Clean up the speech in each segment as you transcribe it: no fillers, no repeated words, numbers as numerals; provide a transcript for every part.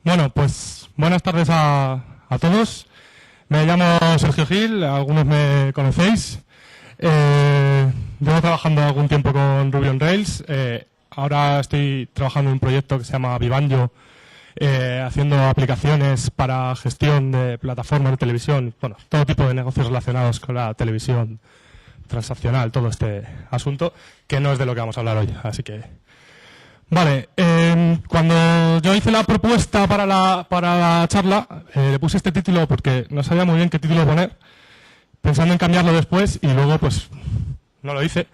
Bueno, pues buenas tardes a todos. Me llamo Sergio Gil, algunos me conocéis. Llevo trabajando algún tiempo con Ruby on Rails. Ahora estoy trabajando en un proyecto que se llama Vivanjo, haciendo aplicaciones para gestión de plataformas de televisión, bueno, todo tipo de negocios relacionados con la televisión transaccional, todo este asunto, que no es de lo que vamos a hablar hoy, así que... Vale, cuando yo hice la propuesta para la charla, le puse este título porque no sabía muy bien qué título poner, pensando en cambiarlo después y luego pues no lo hice,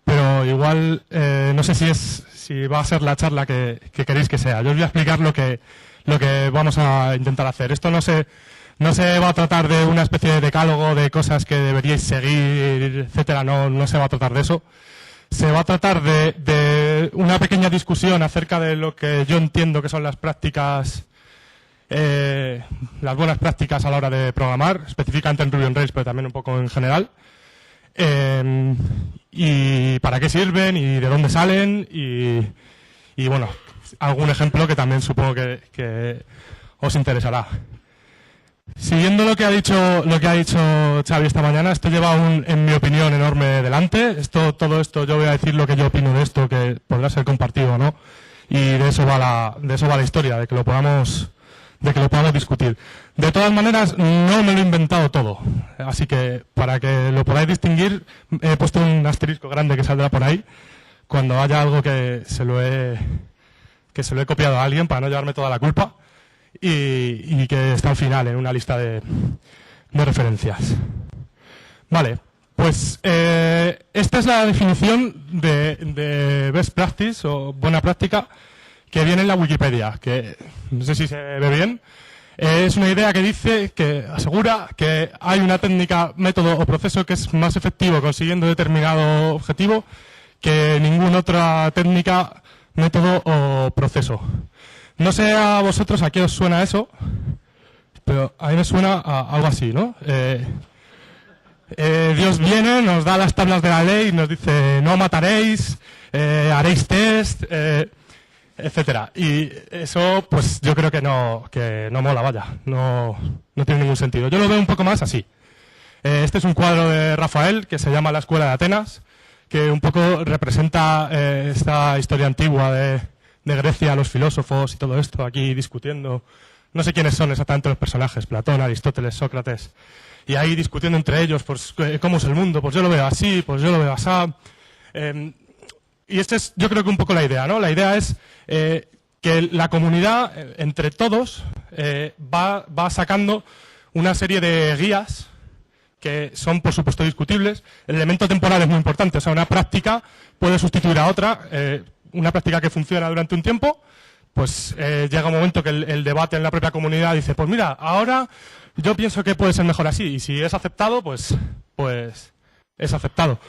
pero igual no sé si va a ser la charla que queréis que sea. Yo os voy a explicar lo que vamos a intentar hacer. Esto no se va a tratar de una especie de decálogo de cosas que deberíais seguir, etcétera, no se va a tratar de eso. Se va a tratar de una pequeña discusión acerca de lo que yo entiendo que son las prácticas, las buenas prácticas a la hora de programar, específicamente en Ruby on Rails, pero también un poco en general. Y para qué sirven y de dónde salen y bueno, algún ejemplo que también supongo que os interesará. Siguiendo lo que ha dicho Xavi esta mañana, esto lleva en mi opinión, enorme delante. Todo esto, yo voy a decir lo que yo opino de esto, que podrá ser compartido o no, y de eso va la historia, de que lo podamos discutir. De todas maneras, no me lo he inventado todo, así que para que lo podáis distinguir, he puesto un asterisco grande que saldrá por ahí cuando haya algo que se lo he copiado a alguien para no llevarme toda la culpa. Y que está al final en una lista de referencias. Vale, pues esta es la definición de best practice o buena práctica que viene en la Wikipedia, que no sé si se ve bien. Es una idea que asegura que hay una técnica, método o proceso que es más efectivo consiguiendo determinado objetivo que ninguna otra técnica, método o proceso. No sé a vosotros a qué os suena eso, pero a mí me suena a algo así, ¿no? Dios viene, nos da las tablas de la ley, nos dice no mataréis, haréis test, etcétera. Y eso, pues yo creo que no mola, vaya, no tiene ningún sentido. Yo lo veo un poco más así. Este es un cuadro de Rafael que se llama La Escuela de Atenas, que un poco representa esta historia antigua de Grecia, los filósofos y todo esto, aquí discutiendo. No sé quiénes son exactamente los personajes, Platón, Aristóteles, Sócrates, y ahí discutiendo entre ellos, pues, cómo es el mundo, pues yo lo veo así, pues yo lo veo así. Y esta es, yo creo que un poco la idea, ¿no? La idea es que la comunidad, entre todos, va sacando una serie de guías que son, por supuesto, discutibles. El elemento temporal es muy importante, o sea, una práctica puede sustituir a otra. Una práctica que funciona durante un tiempo, pues llega un momento que el debate en la propia comunidad dice, pues mira, ahora yo pienso que puede ser mejor así, y si es aceptado, pues es aceptado.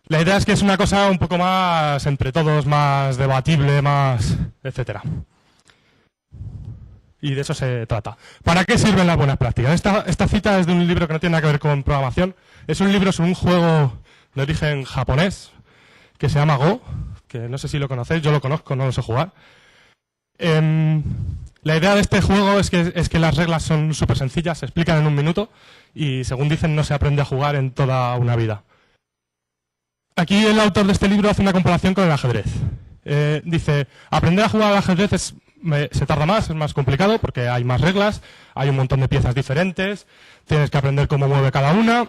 La idea es que es una cosa un poco más entre todos, más debatible, más etcétera. Y de eso se trata. ¿Para qué sirven las buenas prácticas? Esta cita es de un libro que no tiene nada que ver con programación. Es un libro sobre un juego de origen japonés que se llama Go, que no sé si lo conocéis, yo lo conozco, no lo sé jugar. La idea de este juego es que las reglas son súper sencillas, se explican en un minuto y, según dicen, no se aprende a jugar en toda una vida. Aquí el autor de este libro hace una comparación con el ajedrez. Dice, aprender a jugar al ajedrez se tarda más, es más complicado porque hay más reglas, hay un montón de piezas diferentes, tienes que aprender cómo mueve cada una.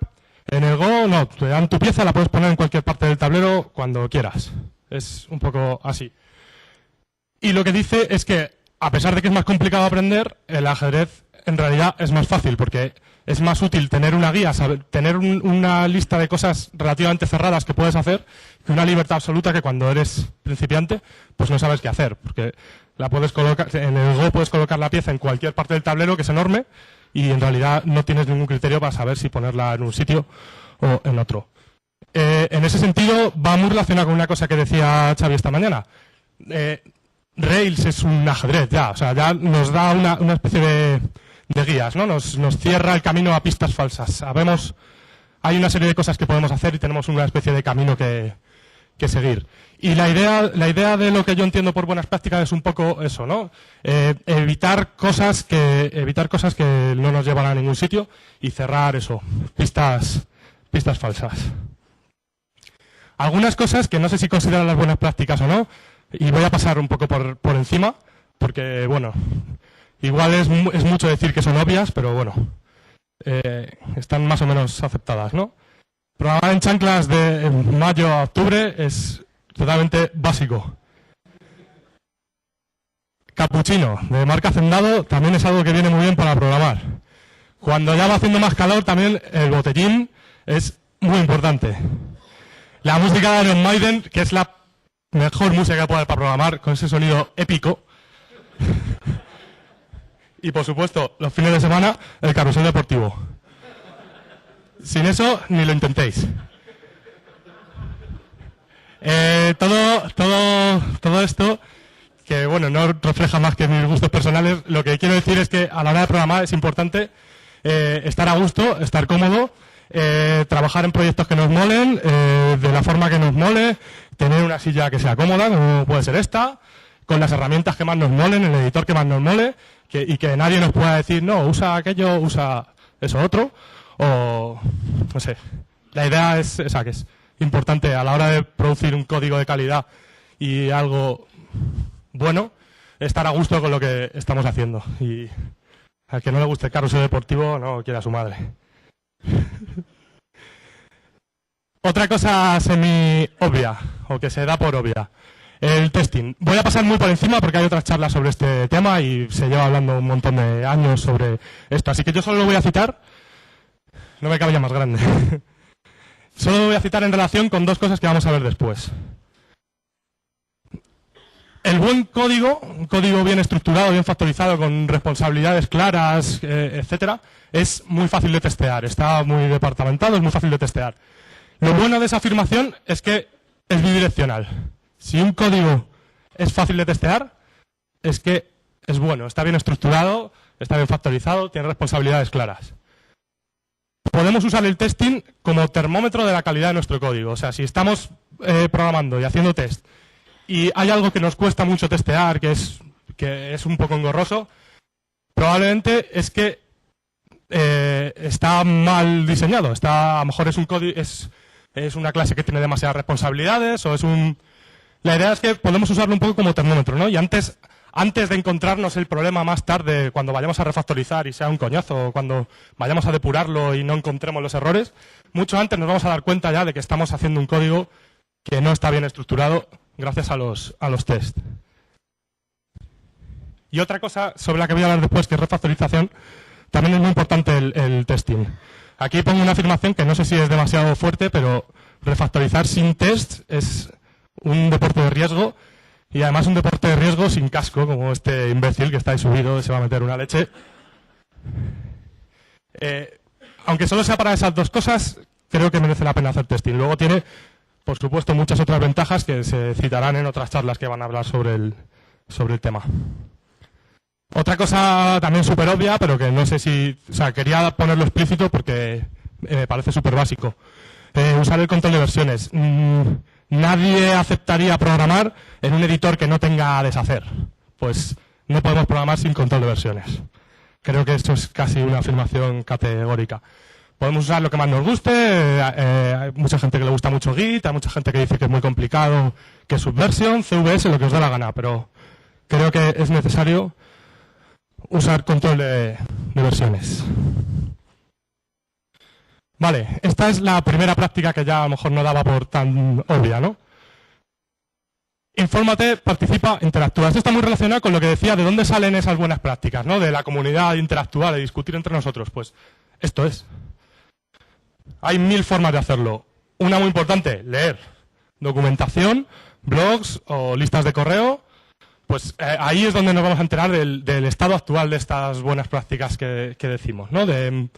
En el Go, no, te dan tu pieza, la puedes poner en cualquier parte del tablero cuando quieras. Es un poco así. Y lo que dice es que, a pesar de que es más complicado aprender, el ajedrez en realidad es más fácil, porque es más útil tener una guía, tener una lista de cosas relativamente cerradas que puedes hacer, que una libertad absoluta que cuando eres principiante, pues no sabes qué hacer, porque la puedes colocar, en el Go puedes colocar la pieza en cualquier parte del tablero, que es enorme, y en realidad no tienes ningún criterio para saber si ponerla en un sitio o en otro. En ese sentido, va muy relacionado con una cosa que decía Xavi esta mañana. Rails es un ajedrez ya, o sea, ya nos da una especie de guías, ¿no? Nos cierra el camino a pistas falsas. Hay una serie de cosas que podemos hacer y tenemos una especie de camino que que seguir. Y la idea de lo que yo entiendo por buenas prácticas es un poco eso, ¿no? Evitar cosas que no nos llevan a ningún sitio y cerrar eso, pistas falsas. Algunas cosas que no sé si consideran las buenas prácticas o no, y voy a pasar un poco por encima, porque, bueno, igual es mucho decir que son obvias, pero bueno, están más o menos aceptadas, ¿no? Programar en chanclas de mayo a octubre es totalmente básico. Capuchino, de marca Hacendado, también es algo que viene muy bien para programar. Cuando ya va haciendo más calor, también el botellín es muy importante. La música de Iron Maiden, que es la mejor música que puede haber para programar, con ese sonido épico. Y por supuesto, los fines de semana, el carrusel deportivo. Sin eso, ni lo intentéis. Todo esto, que bueno, no refleja más que mis gustos personales, lo que quiero decir es que a la hora de programar es importante estar a gusto, estar cómodo, trabajar en proyectos que nos molen, de la forma que nos mole, tener una silla que sea cómoda, como puede ser esta, con las herramientas que más nos molen, el editor que más nos mole, y que nadie nos pueda decir, no, usa aquello, usa eso otro, o no sé. La idea es esa, que es importante a la hora de producir un código de calidad y algo bueno, estar a gusto con lo que estamos haciendo. Y al que no le guste el carrusel deportivo, no quiere a su madre. Otra cosa semi-obvia, o que se da por obvia, el testing. Voy a pasar muy por encima porque hay otras charlas sobre este tema y se lleva hablando un montón de años sobre esto. Así que yo solo lo voy a citar, no me cabe ya más grande. Solo lo voy a citar en relación con dos cosas que vamos a ver después. El buen código, un código bien estructurado, bien factorizado, con responsabilidades claras, etcétera, es muy fácil de testear. Está muy departamentado, es muy fácil de testear. Lo bueno de esa afirmación es que es bidireccional. Si un código es fácil de testear, es que es bueno, está bien estructurado, está bien factorizado, tiene responsabilidades claras. Podemos usar el testing como termómetro de la calidad de nuestro código. O sea, si estamos programando y haciendo test y hay algo que nos cuesta mucho testear, que es un poco engorroso, probablemente es que está mal diseñado. A lo mejor es un código, es una clase que tiene demasiadas responsabilidades, o la idea es que podemos usarlo un poco como termómetro, ¿no? Y antes de encontrarnos el problema más tarde, cuando vayamos a refactorizar y sea un coñazo, o cuando vayamos a depurarlo y no encontremos los errores, mucho antes nos vamos a dar cuenta ya de que estamos haciendo un código que no está bien estructurado gracias a los test. Y otra cosa sobre la que voy a hablar después, que es refactorización, también es muy importante el testing. Aquí pongo una afirmación que no sé si es demasiado fuerte, pero refactorizar sin test es un deporte de riesgo, y además un deporte de riesgo sin casco, como este imbécil que está ahí subido y se va a meter una leche. Aunque solo sea para esas dos cosas, creo que merece la pena hacer testing. Luego tiene, por supuesto, muchas otras ventajas que se citarán en otras charlas que van a hablar sobre el tema. Otra cosa también súper obvia, pero que no sé si... O sea, quería ponerlo explícito porque me parece súper básico. Usar el control de versiones. Nadie aceptaría programar en un editor que no tenga a deshacer. Pues no podemos programar sin control de versiones. Creo que esto es casi una afirmación categórica. Podemos usar lo que más nos guste. Hay mucha gente que le gusta mucho Git, hay mucha gente que dice que es muy complicado, que Subversion, CVS, lo que os da la gana, pero creo que es necesario usar control de versiones. Vale, esta es la primera práctica que ya a lo mejor no daba por tan obvia, ¿no? Infórmate, participa, interactúa. Esto está muy relacionado con lo que decía de dónde salen esas buenas prácticas, ¿no? De la comunidad, de interactuar, de discutir entre nosotros. Pues esto es. Hay 1000 formas de hacerlo. Una muy importante, leer. Documentación, blogs o listas de correo. Pues ahí es donde nos vamos a enterar del estado actual de estas buenas prácticas que decimos, ¿no? De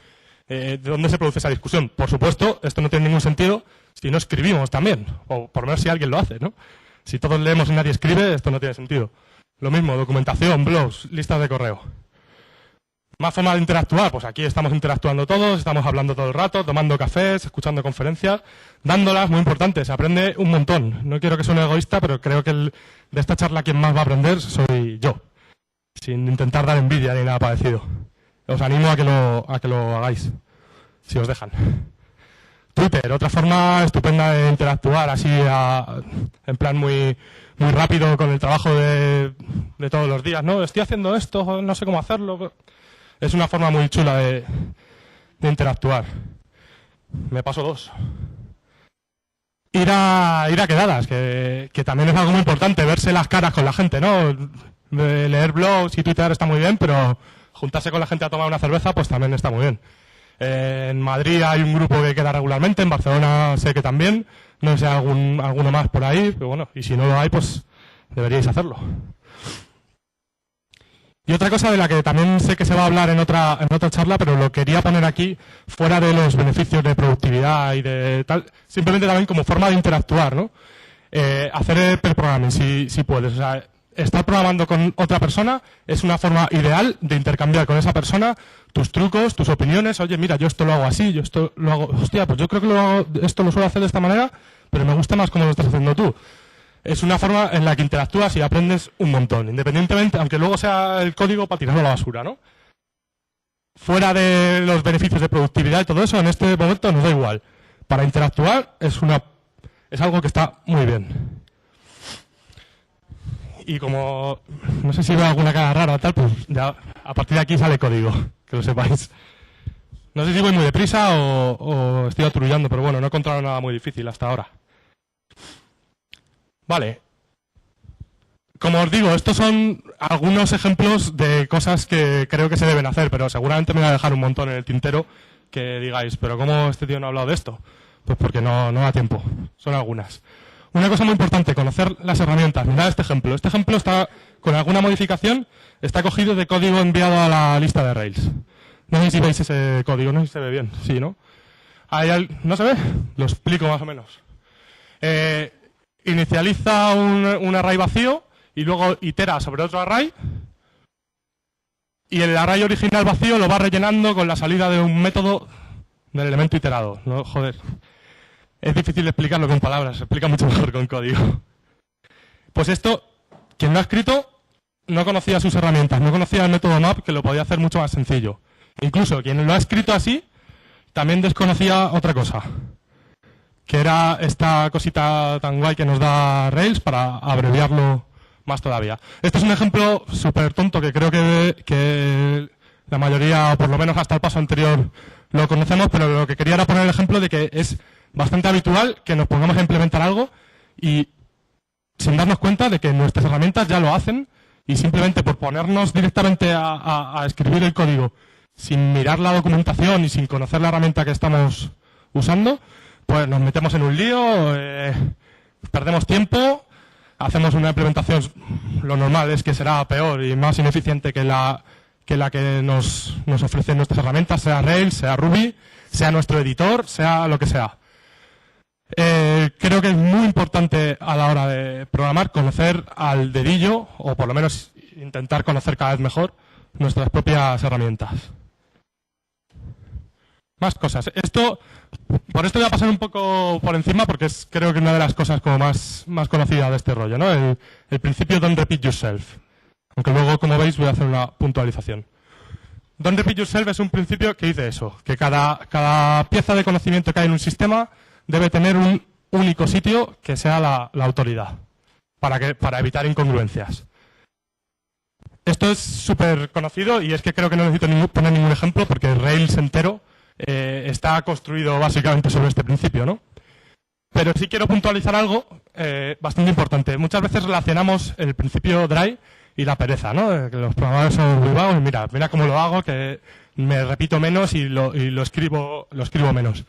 dónde se produce esa discusión. Por supuesto, esto no tiene ningún sentido si no escribimos también, o por lo menos si alguien lo hace, ¿no? Si todos leemos y nadie escribe, esto no tiene sentido. Lo mismo, documentación, blogs, listas de correo. Más forma de interactuar, pues aquí estamos interactuando todos, estamos hablando todo el rato, tomando cafés, escuchando conferencias, dándolas, muy importante, se aprende un montón. No quiero que suene egoísta, pero creo que de esta charla quien más va a aprender soy yo, sin intentar dar envidia ni nada parecido. Os animo a que lo hagáis, si os dejan. Twitter, otra forma estupenda de interactuar, así en plan muy rápido con el trabajo de todos los días, ¿no? Estoy haciendo esto, no sé cómo hacerlo. Es una forma muy chula de interactuar. Me paso dos. Ir a quedadas, que también es algo muy importante, verse las caras con la gente, ¿no? Leer blogs y Twitter está muy bien, pero juntarse con la gente a tomar una cerveza, pues también está muy bien. En Madrid hay un grupo que queda regularmente, en Barcelona sé que también, no sé si hay alguno más por ahí, pero bueno, y si no lo hay, pues deberíais hacerlo. Y otra cosa de la que también sé que se va a hablar en otra charla, pero lo quería poner aquí, fuera de los beneficios de productividad y de tal, simplemente también como forma de interactuar, ¿no? Hacer el pair programming, si puedes. O sea, estar programando con otra persona es una forma ideal de intercambiar con esa persona tus trucos, tus opiniones. Oye, mira, yo esto lo hago así, yo esto lo hago... Hostia, pues yo creo que esto lo suelo hacer de esta manera, pero me gusta más como lo estás haciendo tú. Es una forma en la que interactúas y aprendes un montón, independientemente, aunque luego sea el código para tirarlo a la basura, ¿no? Fuera de los beneficios de productividad y todo eso, en este momento nos da igual. Para interactuar es algo que está muy bien. Y como no sé si veo alguna cara rara o tal, pues ya a partir de aquí sale código, que lo sepáis. No sé si voy muy deprisa o estoy aturullando, pero bueno, no he encontrado nada muy difícil hasta ahora. Vale. Como os digo, estos son algunos ejemplos de cosas que creo que se deben hacer, pero seguramente me voy a dejar un montón en el tintero que digáis, ¿pero cómo este tío no ha hablado de esto? Pues porque no da tiempo. Son algunas. Una cosa muy importante, conocer las herramientas. Mirad este ejemplo. Este ejemplo está, con alguna modificación, está cogido de código enviado a la lista de Rails. No sé si veis ese código, no sé si se ve bien. Sí, ¿no? ¿No se ve? Lo explico más o menos. Inicializa un array vacío y luego itera sobre otro array y el array original vacío lo va rellenando con la salida de un método del elemento iterado. No, joder. Es difícil explicarlo con palabras, se explica mucho mejor con código. Pues esto, quien lo ha escrito no conocía sus herramientas, no conocía el método map, que lo podía hacer mucho más sencillo. Incluso quien lo ha escrito así también desconocía otra cosa, que era esta cosita tan guay que nos da Rails para abreviarlo más todavía. Este es un ejemplo súper tonto que creo que la mayoría, o por lo menos hasta el paso anterior, lo conocemos, pero lo que quería era poner el ejemplo de que es bastante habitual que nos pongamos a implementar algo y sin darnos cuenta de que nuestras herramientas ya lo hacen y simplemente por ponernos directamente a escribir el código sin mirar la documentación y sin conocer la herramienta que estamos usando, pues nos metemos en un lío, perdemos tiempo, hacemos una implementación, lo normal es que será peor y más ineficiente que la que nos ofrecen nuestras herramientas, sea Rails, sea Ruby, sea nuestro editor, sea lo que sea. Creo que es muy importante a la hora de programar conocer al dedillo, o por lo menos intentar conocer cada vez mejor nuestras propias herramientas. Más cosas. Por esto voy a pasar un poco por encima porque creo que es una de las cosas como más conocidas de este rollo, ¿no? El principio don't repeat yourself. Aunque luego, como veis, voy a hacer una puntualización. Don't repeat yourself es un principio que dice eso, que cada pieza de conocimiento que hay en un sistema debe tener un único sitio que sea la autoridad, para evitar incongruencias. Esto es súper conocido y es que creo que no necesito poner ningún ejemplo porque Rails entero está construido básicamente sobre este principio, ¿no? Pero sí quiero puntualizar algo bastante importante. Muchas veces relacionamos el principio dry y la pereza, ¿no? Que los programadores son muy vagos y mira cómo lo hago, que me repito menos y lo escribo menos.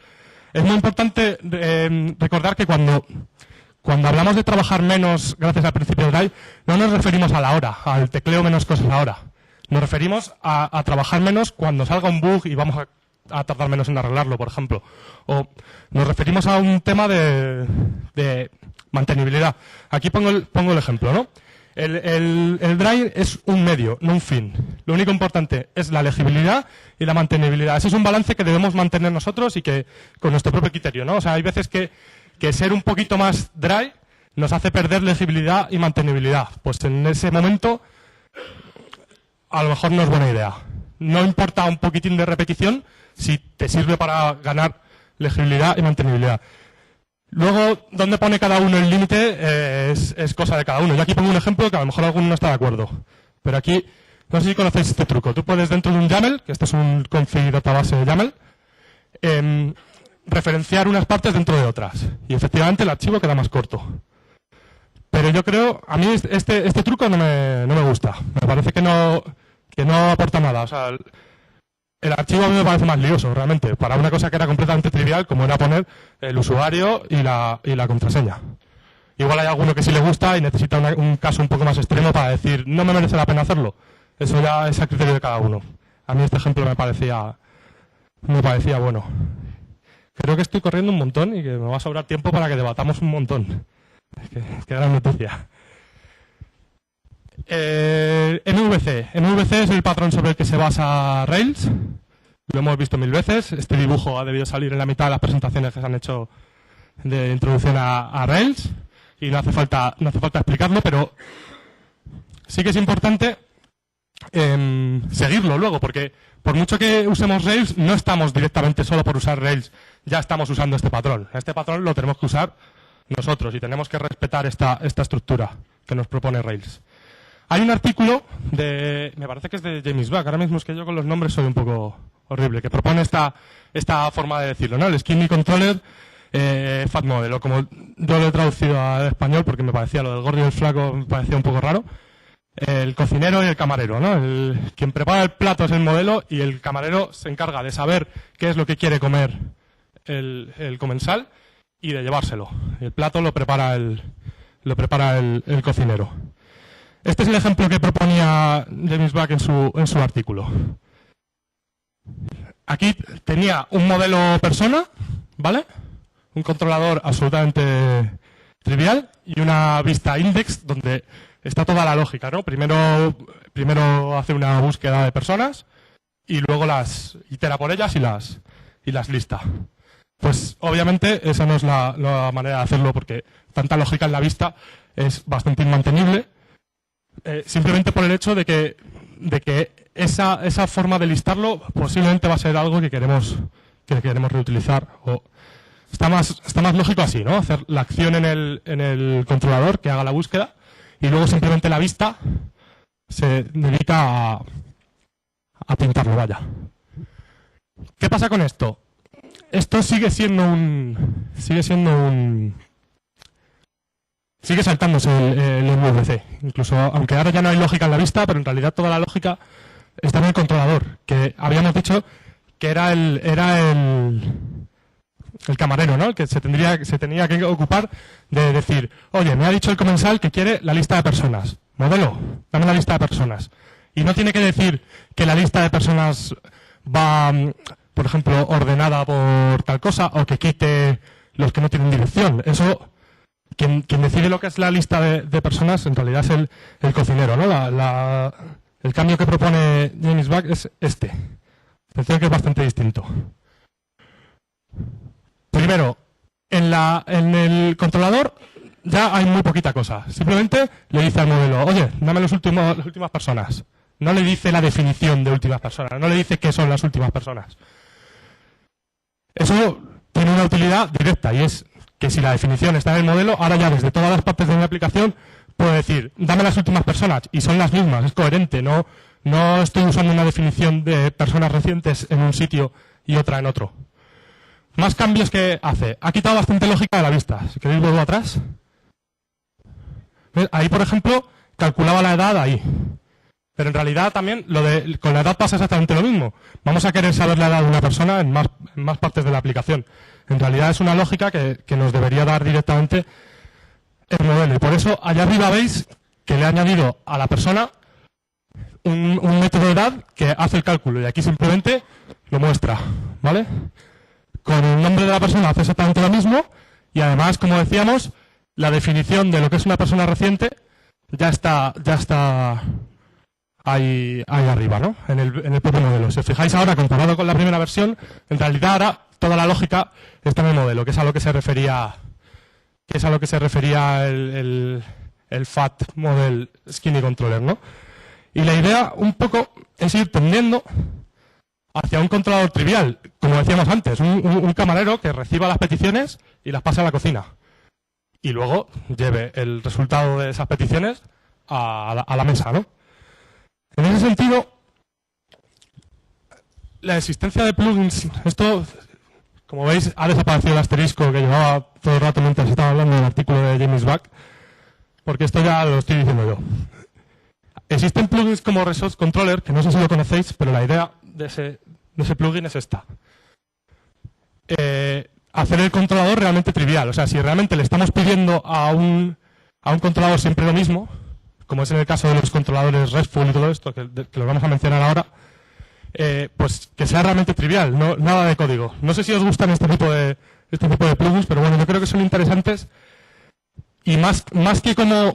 Es muy importante recordar que cuando hablamos de trabajar menos gracias al principio dry, no nos referimos a la hora, al tecleo menos cosas ahora. Nos referimos a trabajar menos cuando salga un bug y vamos a tardar menos en arreglarlo, por ejemplo. O nos referimos a un tema de mantenibilidad. Aquí pongo el ejemplo, ¿no? El dry es un medio, no un fin. Lo único importante es la legibilidad y la mantenibilidad. Ese es un balance que debemos mantener nosotros y que con nuestro propio criterio, ¿no? O sea, hay veces que ser un poquito más dry nos hace perder legibilidad y mantenibilidad. Pues en ese momento a lo mejor no es buena idea. No importa un poquitín de repetición si te sirve para ganar legibilidad y mantenibilidad. Luego, ¿dónde pone cada uno el límite? Es cosa de cada uno. Yo aquí pongo un ejemplo que a lo mejor alguno no está de acuerdo. Pero aquí, no sé si conocéis este truco. Tú puedes dentro de un YAML, que este es un config database de YAML, referenciar unas partes dentro de otras. Y efectivamente el archivo queda más corto. Pero yo creo, a mí este truco no me gusta. Me parece que no aporta nada. O sea, el archivo a mí me parece más lioso, realmente, para una cosa que era completamente trivial, como era poner el usuario y la contraseña. Igual hay alguno que sí le gusta y necesita un caso un poco más extremo para decir, no me merece la pena hacerlo. Eso ya es a criterio de cada uno. A mí este ejemplo me parecía bueno. Creo que estoy corriendo un montón y que me va a sobrar tiempo para que debatamos un montón. Qué gran noticia. MVC. MVC es el patrón sobre el que se basa Rails. Lo hemos visto 1000 veces. Este dibujo ha debido salir en la mitad de las presentaciones que se han hecho de introducción a Rails. Y no hace falta explicarlo, pero sí que es importante seguirlo luego, porque por mucho que usemos Rails, no estamos directamente solo por usar Rails, ya estamos usando este patrón. Este patrón lo tenemos que usar nosotros y tenemos que respetar esta estructura que nos propone Rails. Hay un artículo me parece que es de James Back, ahora mismo es que yo con los nombres soy un poco horrible, que propone esta forma de decirlo, ¿no? El Skinny Controller Fat Model, o como yo lo he traducido al español porque me parecía lo del gordo y el flaco me parecía un poco raro. El cocinero y el camarero, ¿no? Quien prepara el plato es el modelo y el camarero se encarga de saber qué es lo que quiere comer el comensal y de llevárselo. El plato lo prepara el cocinero. Este es el ejemplo que proponía James Back en su artículo. Aquí tenía un modelo persona, ¿vale? Un controlador absolutamente trivial y una vista index donde está toda la lógica, ¿no? Primero hace una búsqueda de personas y luego las itera por ellas y las lista. Pues obviamente esa no es la manera de hacerlo porque tanta lógica en la vista es bastante inmantenible. Simplemente por el hecho de que esa forma de listarlo posiblemente va a ser algo que queremos reutilizar. O está más lógico así, ¿no? Hacer la acción en el controlador que haga la búsqueda y luego simplemente la vista se dedica a pintarlo, vaya. ¿Qué pasa con esto? Esto sigue saltándose el MVC. Incluso, aunque ahora ya no hay lógica en la vista, pero en realidad toda la lógica está en el controlador, que habíamos dicho que era el camarero, ¿no? El que se tenía que ocupar de decir, oye, me ha dicho el comensal que quiere la lista de personas. Modelo, dame la lista de personas. Y no tiene que decir que la lista de personas va, por ejemplo, ordenada por tal cosa, o que quite los que no tienen dirección. Eso, quien decide lo que es la lista de personas, en realidad es el cocinero, ¿no? El cambio que propone James Back es este. Atención que es bastante distinto. Primero, en el controlador ya hay muy poquita cosa. Simplemente le dice al modelo, oye, dame las últimas personas. No le dice la definición de últimas personas, no le dice qué son las últimas personas. Eso tiene una utilidad directa y es que si la definición está en el modelo, ahora ya desde todas las partes de mi aplicación puedo decir, dame las últimas personas y son las mismas, es coherente, no estoy usando una definición de personas recientes en un sitio y otra en otro. Más cambios que hace. Ha quitado bastante lógica de la vista. Si queréis vuelvo atrás. ¿Ves? Ahí, por ejemplo, calculaba la edad ahí. Pero en realidad también con la edad pasa exactamente lo mismo. Vamos a querer saber la edad de una persona en más partes de la aplicación. En realidad es una lógica que nos debería dar directamente el modelo. Y por eso allá arriba veis que le he añadido a la persona un método de edad que hace el cálculo. Y aquí simplemente lo muestra. ¿Vale? Con el nombre de la persona hace exactamente lo mismo y además, como decíamos, la definición de lo que es una persona reciente ya está ahí arriba, ¿no? En el propio modelo. Si os fijáis ahora, comparado con la primera versión, en realidad ahora toda la lógica está en el modelo, que es a lo que se refería el FAT Model Skinny Controller, ¿no? Y la idea un poco es ir tendiendo hacia un controlador trivial, como decíamos antes, un camarero que reciba las peticiones y las pase a la cocina. Y luego lleve el resultado de esas peticiones a la mesa, ¿no? En ese sentido, la existencia de plugins, esto, como veis, ha desaparecido el asterisco que llevaba todo el rato mientras estaba hablando del artículo de James Back, porque esto ya lo estoy diciendo yo. Existen plugins como Resource Controller, que no sé si lo conocéis, pero la idea de ese plugin es esta. Hacer el controlador realmente trivial. O sea, si realmente le estamos pidiendo a un controlador siempre lo mismo, como es en el caso de los controladores RESTful y todo esto, que lo vamos a mencionar ahora, pues que sea realmente trivial, nada de código. No sé si os gustan este tipo de plugins, pero bueno, yo creo que son interesantes y más que como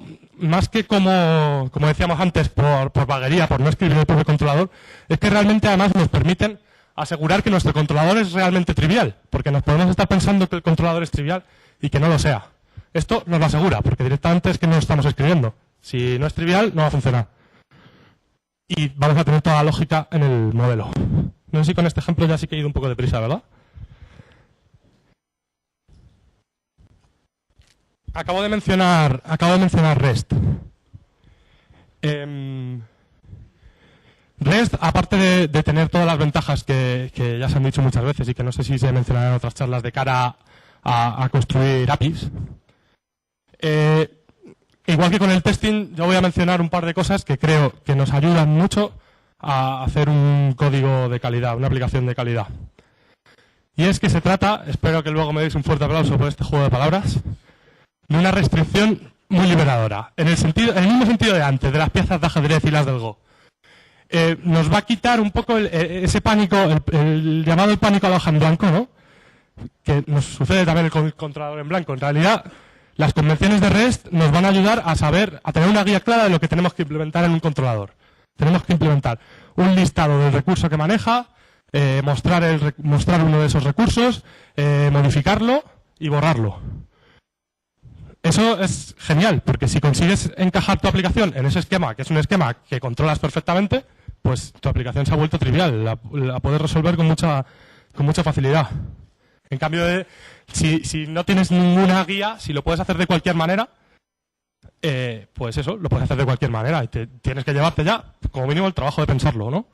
decíamos antes, por vaguería, por no escribir el propio controlador, es que realmente además nos permiten asegurar que nuestro controlador es realmente trivial, porque nos podemos estar pensando que el controlador es trivial y que no lo sea. Esto nos lo asegura, porque directamente es que no lo estamos escribiendo. Si no es trivial, no va a funcionar. Y vamos a tener toda la lógica en el modelo. No sé si con este ejemplo ya sí que he ido un poco deprisa, ¿verdad? Acabo de mencionar REST. REST, aparte de tener todas las ventajas que ya se han dicho muchas veces y que no sé si se mencionarán en otras charlas de cara a construir APIs, igual que con el testing, yo voy a mencionar un par de cosas que creo que nos ayudan mucho a hacer un código de calidad, una aplicación de calidad. Y es que se trata, espero que luego me deis un fuerte aplauso por este juego de palabras, de una restricción muy liberadora. En el mismo sentido de antes, de las piezas de ajedrez y las del Go. Nos va a quitar un poco ese pánico, el llamado el pánico a la hoja en blanco, ¿no? Que nos sucede también con el controlador en blanco. En realidad, las convenciones de REST nos van a ayudar a tener una guía clara de lo que tenemos que implementar en un controlador. Tenemos que implementar un listado del recurso que maneja, mostrar uno de esos recursos, modificarlo y borrarlo. Eso es genial, porque si consigues encajar tu aplicación en ese esquema, que es un esquema que controlas perfectamente, pues tu aplicación se ha vuelto trivial, la puedes resolver con mucha facilidad. En cambio, si no tienes ninguna guía, si lo puedes hacer de cualquier manera, pues eso, lo puedes hacer de cualquier manera y tienes que llevarte ya, como mínimo, el trabajo de pensarlo, ¿no?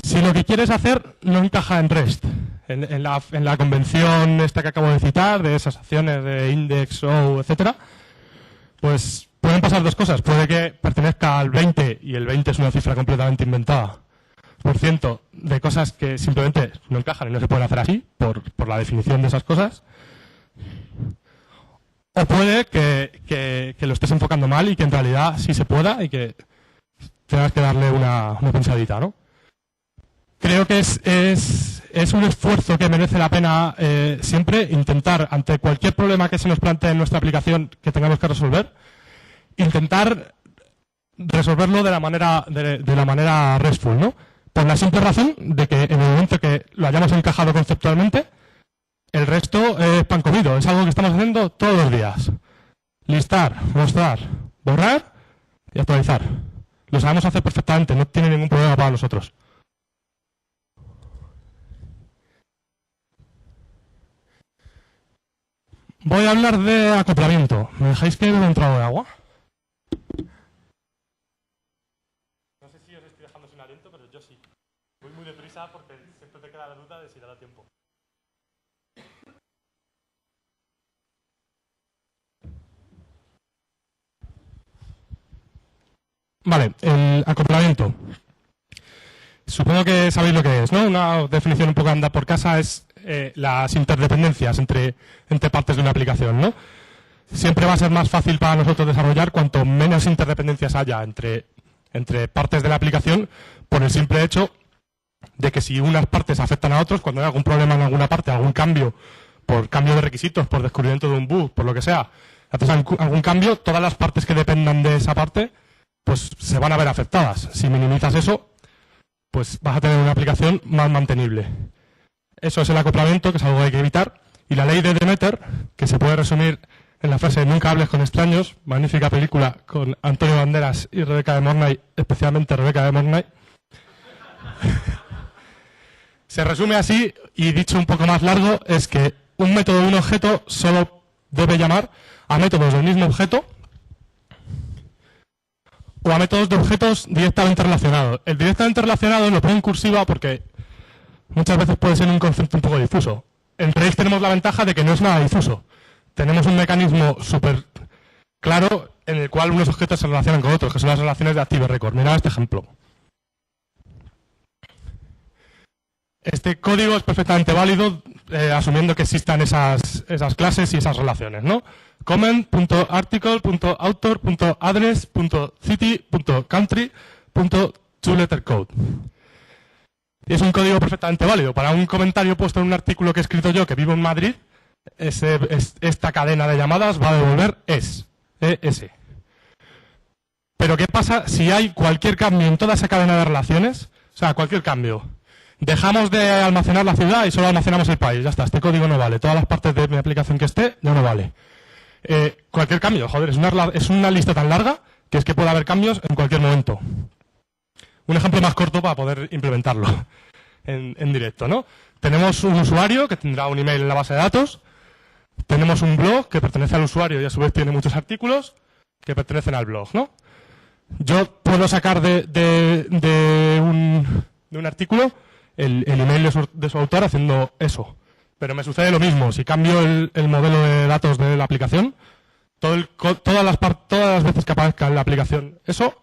Si lo que quieres hacer no encaja en REST, en la convención esta que acabo de citar, de esas acciones de index, o etcétera, pues pueden pasar dos cosas. Puede que pertenezca al 20, y el 20 es una cifra completamente inventada, por ciento de cosas que simplemente no encajan y no se pueden hacer así, por la definición de esas cosas. O puede que lo estés enfocando mal y que en realidad sí se pueda y que tengas que darle una pensadita, ¿no? Creo que es un esfuerzo que merece la pena siempre intentar, ante cualquier problema que se nos plantee en nuestra aplicación que tengamos que resolver, intentar resolverlo de la manera RESTful, ¿no? Por la simple razón de que en el momento que lo hayamos encajado conceptualmente, el resto es pan comido, es algo que estamos haciendo todos los días. Listar, mostrar, borrar y actualizar. Lo sabemos hacer perfectamente, no tiene ningún problema para nosotros. Voy a hablar de acoplamiento. ¿Me dejáis que beba un trago de agua? No sé si os estoy dejando sin aliento, pero yo sí. Voy muy deprisa porque siempre te queda la duda de si dará tiempo. Vale, el acoplamiento. Supongo que sabéis lo que es, ¿no? Una definición un poco anda por casa es las interdependencias entre partes de una aplicación, ¿no? Siempre va a ser más fácil para nosotros desarrollar cuanto menos interdependencias haya entre partes de la aplicación, por el simple hecho de que si unas partes afectan a otros, cuando hay algún problema en alguna parte, algún cambio, por cambio de requisitos, por descubrimiento de un bug, por lo que sea, haces algún cambio, todas las partes que dependan de esa parte, pues se van a ver afectadas. Si minimizas eso, pues vas a tener una aplicación más mantenible. Eso es el acoplamiento, que es algo que hay que evitar. Y la ley de Demeter, que se puede resumir en la frase "nunca hables con extraños", magnífica película con Antonio Banderas y Rebeca de Mornay, especialmente Rebeca de Mornay. Se resume así, y dicho un poco más largo, es que un método de un objeto solo debe llamar a métodos del mismo objeto o a métodos de objetos directamente relacionados. El directamente relacionado lo pongo en cursiva porque muchas veces puede ser un concepto un poco difuso. En Rails tenemos la ventaja de que no es nada difuso. Tenemos un mecanismo súper claro en el cual unos objetos se relacionan con otros, que son las relaciones de Active Record. Mirad este ejemplo. Este código es perfectamente válido asumiendo que existan esas clases y esas relaciones, ¿no? comment.article.author.address.city.country.toLetterCode. Y es un código perfectamente válido. Para un comentario puesto en un artículo que he escrito yo, que vivo en Madrid, esta cadena de llamadas va a devolver ES. Pero ¿qué pasa si hay cualquier cambio en toda esa cadena de relaciones? O sea, cualquier cambio. Dejamos de almacenar la ciudad y solo almacenamos el país. Ya está, este código no vale. Todas las partes de mi aplicación que esté, ya no vale. Cualquier cambio, joder, es una lista tan larga que es que puede haber cambios en cualquier momento. Un ejemplo más corto para poder implementarlo en directo, ¿no? Tenemos un usuario que tendrá un email en la base de datos. Tenemos un blog que pertenece al usuario y a su vez tiene muchos artículos que pertenecen al blog, ¿no? Yo puedo sacar de un artículo el email de su autor haciendo eso. Pero me sucede lo mismo. Si cambio el modelo de datos de la aplicación, todas las veces que aparezca en la aplicación eso,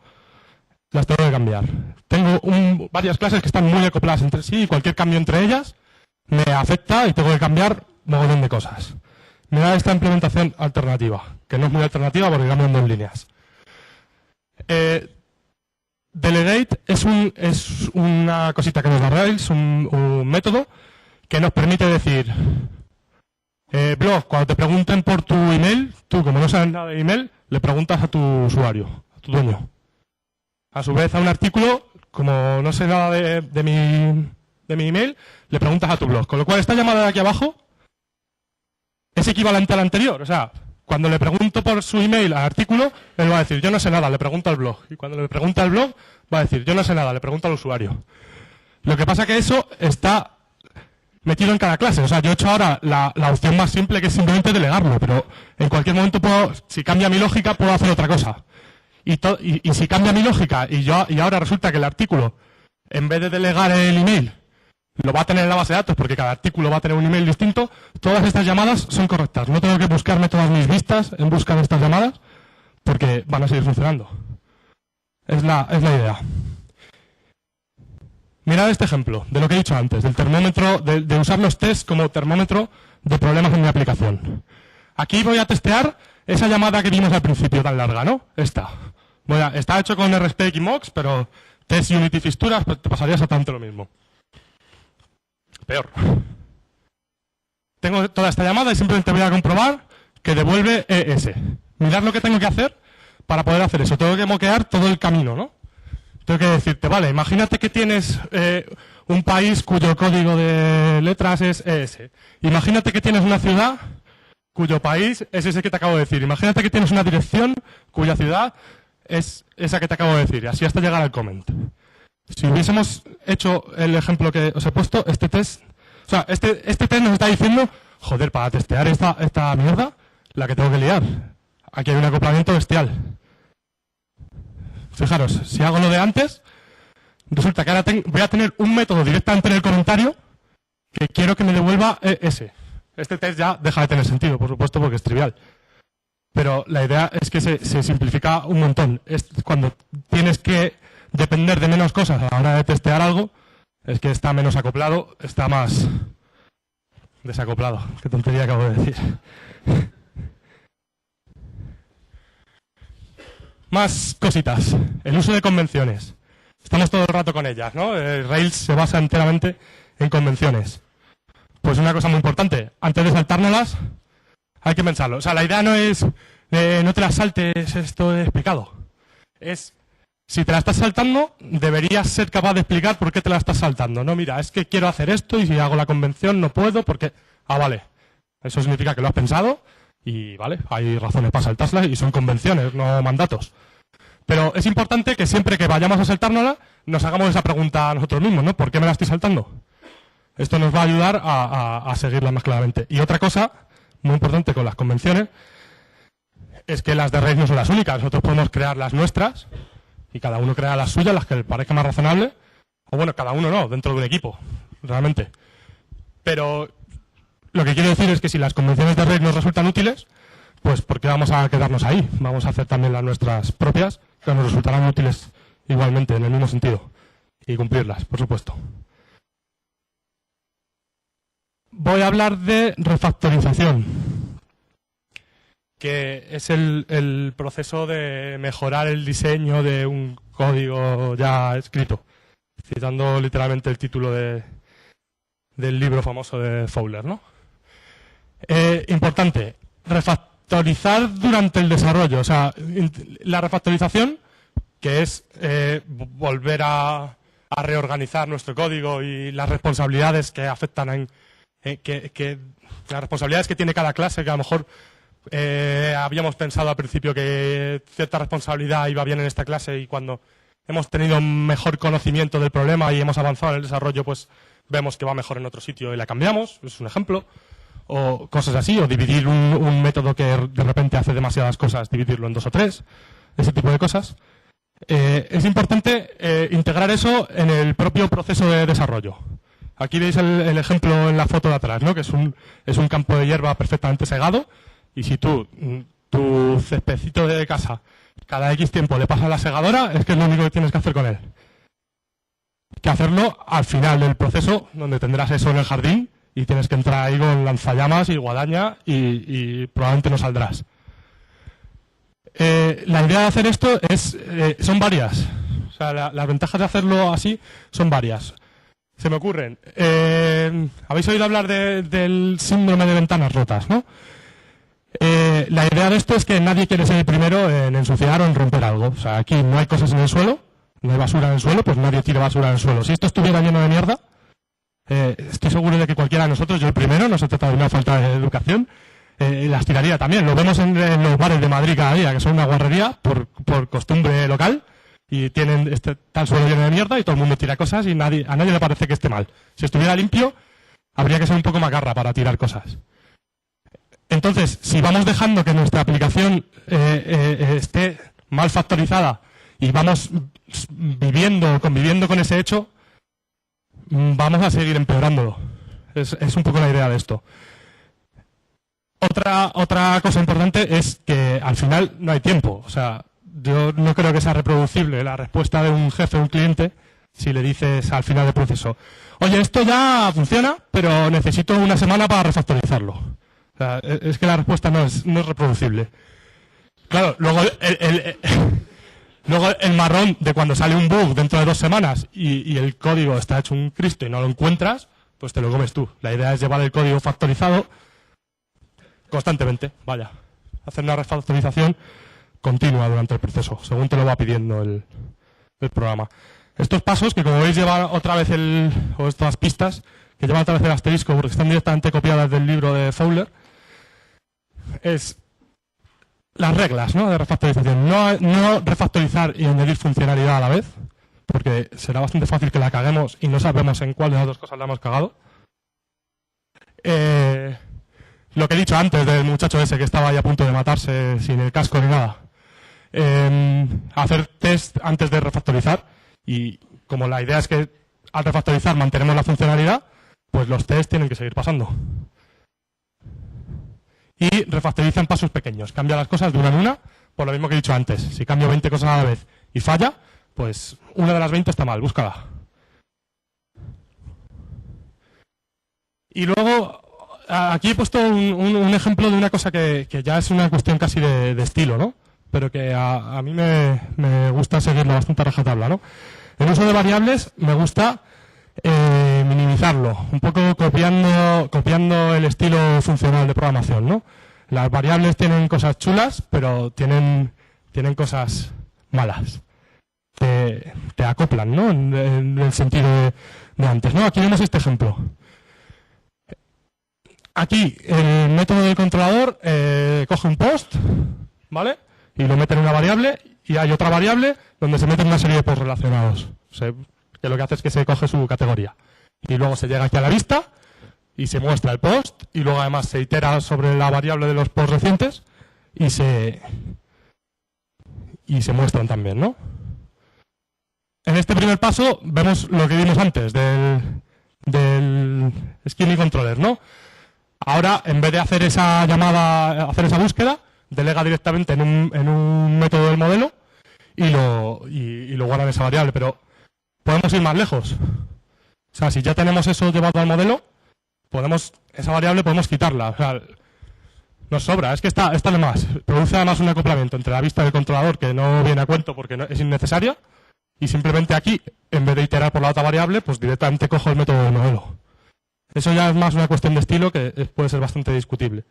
las tengo que cambiar. Tengo varias clases que están muy acopladas entre sí y cualquier cambio entre ellas me afecta y tengo que cambiar un montón de cosas. Me da esta implementación alternativa, que no es muy alternativa porque cambia en 2 líneas. Delegate es una cosita que nos da Rails, un método que nos permite decir, blog, cuando te pregunten por tu email, tú como no sabes nada de email, le preguntas a tu usuario, a tu dueño. A su vez a un artículo, como no sé nada de mi email, le preguntas a tu blog. Con lo cual esta llamada de aquí abajo es equivalente a la anterior. O sea, cuando le pregunto por su email al artículo, él va a decir, yo no sé nada, le pregunto al blog. Y cuando le pregunta al blog, va a decir, yo no sé nada, le pregunto al usuario. Lo que pasa es que eso está metido en cada clase. O sea, yo he hecho ahora la opción más simple, que es simplemente delegarlo, pero en cualquier momento si cambia mi lógica, puedo hacer otra cosa. Y si cambia mi lógica y ahora resulta que el artículo, en vez de delegar el email, lo va a tener en la base de datos porque cada artículo va a tener un email distinto, todas estas llamadas son correctas. No tengo que buscarme todas mis vistas en busca de estas llamadas porque van a seguir funcionando. Es la idea. Mirad este ejemplo de lo que he dicho antes, del termómetro, de usar los tests como termómetro de problemas en mi aplicación. Aquí voy a testear esa llamada que vimos al principio tan larga, ¿no? Esta. Está hecho con RSpec y Mox, pero test Unity Fixturas pues te pasaría exactamente lo mismo. Peor. Tengo toda esta llamada y simplemente voy a comprobar que devuelve ES. Mirad lo que tengo que hacer para poder hacer eso. Tengo que moquear todo el camino, ¿no? Tengo que decirte, vale, imagínate que tienes un país cuyo código de letras es ES. Imagínate que tienes una ciudad cuyo país es ese que te acabo de decir. Imagínate que tienes una dirección cuya ciudad es esa que te acabo de decir. Así hasta llegar al comment. Si hubiésemos hecho el ejemplo que os he puesto, este test nos está diciendo, joder, para testear esta mierda, la que tengo que liar. Aquí hay un acoplamiento bestial. Fijaros, si hago lo de antes, resulta que ahora voy a tener un método directamente en el comentario que quiero que me devuelva ese. Este test ya deja de tener sentido, por supuesto, porque es trivial. Pero la idea es que se simplifica un montón. Cuando tienes que depender de menos cosas a la hora de testear algo, es que está menos acoplado, está más desacoplado. Qué tontería acabo de decir. Más cositas. El uso de convenciones. Estamos todo el rato con ellas, ¿no? Rails se basa enteramente en convenciones. Pues una cosa muy importante. Antes de saltárnoslas, hay que pensarlo. O sea, la idea no es no te las saltes, esto he explicado. Si te la estás saltando, deberías ser capaz de explicar por qué te la estás saltando. No, mira, es que quiero hacer esto y si hago la convención no puedo porque... Ah, vale. Eso significa que lo has pensado y, vale, hay razones para saltársela y son convenciones, no mandatos. Pero es importante que siempre que vayamos a saltárnosla, nos hagamos esa pregunta a nosotros mismos, ¿no? ¿Por qué me la estoy saltando? Esto nos va a ayudar a seguirla más claramente. Y otra cosa, muy importante con las convenciones, es que las de Rails no son las únicas. Nosotros podemos crear las nuestras y cada uno crea las suyas, las que le parezca más razonable. O bueno, cada uno no, dentro de un equipo, realmente. Pero lo que quiero decir es que si las convenciones de Rails nos resultan útiles, pues ¿por qué vamos a quedarnos ahí? Vamos a hacer también las nuestras propias, que nos resultarán útiles igualmente, en el mismo sentido. Y cumplirlas, por supuesto. Voy a hablar de refactorización, que es el proceso de mejorar el diseño de un código ya escrito, citando literalmente el título del libro famoso de Fowler, ¿no? Importante, refactorizar durante el desarrollo. O sea, la refactorización, que es volver a reorganizar nuestro código y las responsabilidades que afectan las responsabilidades que tiene cada clase, que a lo mejor habíamos pensado al principio que cierta responsabilidad iba bien en esta clase y cuando hemos tenido mejor conocimiento del problema y hemos avanzado en el desarrollo, pues vemos que va mejor en otro sitio y la cambiamos, es un ejemplo. O cosas así, o dividir un método que de repente hace demasiadas cosas, dividirlo en 2 o 3, ese tipo de cosas. Es importante integrar eso en el propio proceso de desarrollo. Aquí veis el ejemplo en la foto de atrás, ¿no? Que es un campo de hierba perfectamente segado, y si tu céspedcito de casa cada X tiempo le pasas la segadora, es que es lo único que tienes que hacer con él. Que hacerlo al final del proceso, donde tendrás eso en el jardín, y tienes que entrar ahí con lanzallamas y guadaña y probablemente no saldrás. La idea de hacer esto son varias. O sea, las ventajas de hacerlo así son varias. Se me ocurren. Habéis oído hablar del síndrome de ventanas rotas, ¿no? La idea de esto es que nadie quiere ser el primero en ensuciar o en romper algo. O sea, aquí no hay cosas en el suelo, no hay basura en el suelo, pues nadie tira basura en el suelo. Si esto estuviera lleno de mierda, estoy seguro de que cualquiera de nosotros, yo el primero, no se trata de una falta de educación, las tiraría también. Lo vemos en los bares de Madrid cada día, que son una guarrería por costumbre local, y tienen tal suelo lleno de mierda y todo el mundo tira cosas y a nadie le parece que esté mal. Si estuviera limpio, habría que ser un poco macarra para tirar cosas. Entonces, si vamos dejando que nuestra aplicación esté mal factorizada y vamos conviviendo con ese hecho, vamos a seguir empeorándolo. Es un poco la idea de esto. Otra cosa importante es que al final no hay tiempo. O sea, yo no creo que sea reproducible la respuesta de un jefe o un cliente si le dices al final del proceso: oye, esto ya funciona, pero necesito una semana para refactorizarlo. O sea, es que la respuesta no es reproducible. Claro, luego el marrón de cuando sale un bug dentro de 2 semanas y el código está hecho un Cristo y no lo encuentras, pues te lo comes tú. La idea es llevar el código factorizado constantemente, vaya. Hacer una refactorización continua durante el proceso, según te lo va pidiendo el programa. Estos pasos, que como veis llevan otra vez o estas pistas, que llevan otra vez el asterisco porque están directamente copiadas del libro de Fowler, es las reglas, ¿no?, de refactorización. No refactorizar y añadir funcionalidad a la vez, porque será bastante fácil que la caguemos y no sabemos en cuál de las dos cosas la hemos cagado. Lo que he dicho antes del muchacho ese que estaba ahí a punto de matarse sin el casco ni nada. Hacer test antes de refactorizar, y como la idea es que al refactorizar mantenemos la funcionalidad, pues los tests tienen que seguir pasando. Y refactoriza en pasos pequeños. Cambia las cosas de una en una, por lo mismo que he dicho antes. Si cambio 20 cosas a la vez y falla, pues una de las 20 está mal, búscala. Y luego, aquí he puesto un ejemplo de una cosa que ya es una cuestión casi de estilo, ¿no? Pero que a mí me gusta seguirlo bastante a rajatabla, ¿no? El uso de variables me gusta minimizarlo, un poco copiando el estilo funcional de programación, ¿no? Las variables tienen cosas chulas, pero tienen cosas malas. Te acoplan, ¿no? En el sentido de antes, ¿no? Aquí vemos este ejemplo. Aquí el método del controlador coge un post, ¿vale? Y lo mete en una variable, y hay otra variable donde se meten una serie de posts relacionados. O sea, que lo que hace es que se coge su categoría. Y luego se llega aquí a la vista y se muestra el post, y luego además se itera sobre la variable de los posts recientes y se muestran también, ¿no? En este primer paso vemos lo que vimos antes del Skinny Controller, ¿no? Ahora, en vez de hacer esa llamada, hacer esa búsqueda, delega directamente en un método del modelo y lo guarda en esa variable. Pero podemos ir más lejos. O sea, si ya tenemos eso llevado al modelo, esa variable podemos quitarla. O sea, nos sobra. Es que está de más. Produce además un acoplamiento entre la vista del controlador, que no viene a cuento porque es innecesaria, y simplemente aquí, en vez de iterar por la otra variable, pues directamente cojo el método del modelo. Eso ya es más una cuestión de estilo que puede ser bastante discutible.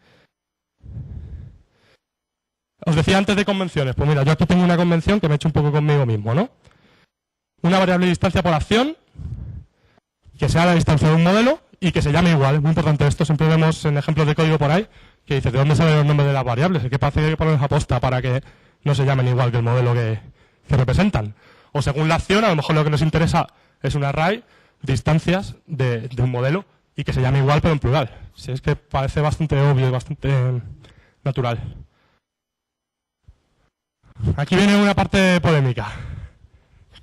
Os decía antes de convenciones. Pues mira, yo aquí tengo una convención que me he hecho un poco conmigo mismo, ¿no? Una variable de distancia por acción, que sea la distancia de un modelo y que se llame igual. Es muy importante esto. Siempre vemos en ejemplos de código por ahí que dice ¿de dónde salen los nombres de las variables? Es que parece que hay que ponerlos a posta para que no se llamen igual que el modelo que representan. O según la acción, a lo mejor lo que nos interesa es un array de instancias de un modelo y que se llame igual pero en plural. Si es que parece bastante obvio y bastante natural. Aquí viene una parte polémica.